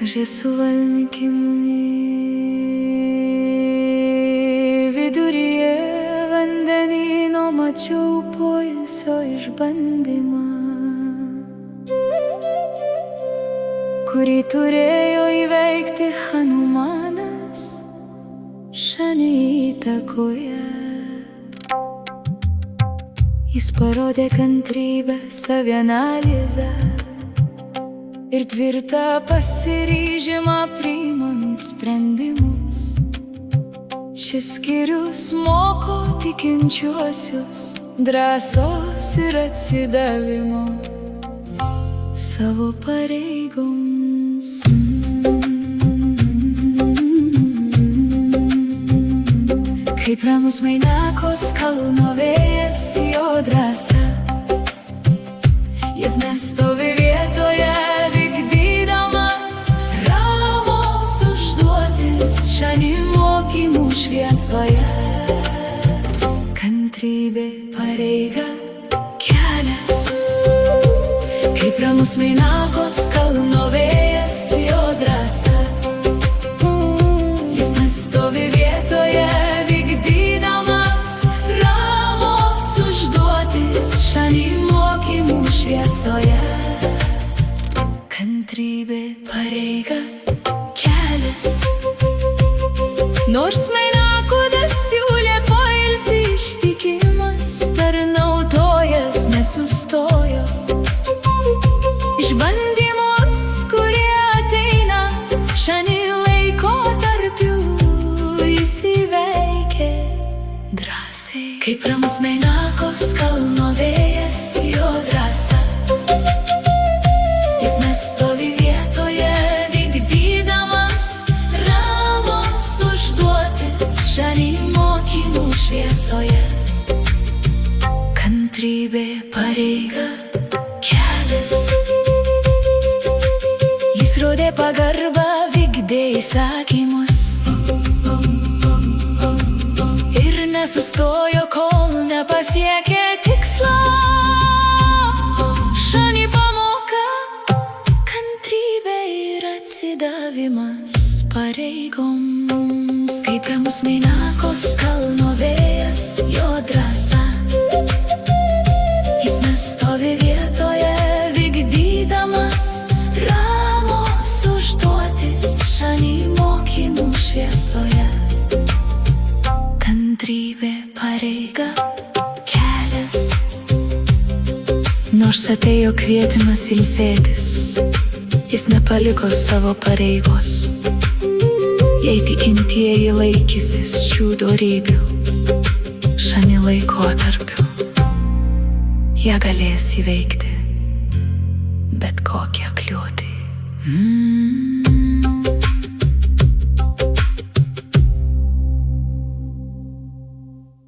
Aš esu valmikimuni viduryje vandenyno, mačiau poilsio išbandymą, kurį turėjo įveikti Hanumanas Šani įtakoje. Jis parodė kantrybę, savianalizę ir tvirtą pasiryžimą priimant sprendimus. Šis skyrius moko tikinčiuosius drąsos ir atsidavimo savo pareigoms. Kaip ramus Mainakos kalno vėjas, jo drąsa, jis nestovi vietoje, vykdydamas ramos užduotis Šani mokymų šviesoje. Kantrybė, pareiga, kelias. Kaip ramus Mainakos kalno vėjas, jo drąsa, jis nestovi vietoje, vykdydamas ramos užduotis Šani mokymų šviesoje. Kantrybė, pareiga, kelias. Nors Mainakodas siūlė poilsį, ištikimas tarnautojas nesustojo. Išbandymus, kurie ateina Šani laikotarpiu, jis įveikė drąsiai. Kaip ramus Mainakos kalno vėjas, jo drąsa, jis nestovi vietoje, vykdydamas ramos užduotis Šani mokymų šviesoje. Kantrybė, pareiga, kelias. Jis rodė pagarbą, vykdė įsakymus ir nesustojo, kol nepasiekė tikslo. Šani pamoka, kantrybė ir atsidavimas pareigoms. Kaip ramus Mainakos kalno vėjas, jo drąsa, jis nestovi vietoje, vykdydamas ramos užduotis Šani mokymų šviesoje. Kantrybė, pareiga, kelias. Nors atėjo kvietimas ilsėtis, jis nepaliko savo pareigos. Jei tikintieji laikysis šių dorybių Šani laikotarpiu, jie galės įveikti bet kokią kliūtį.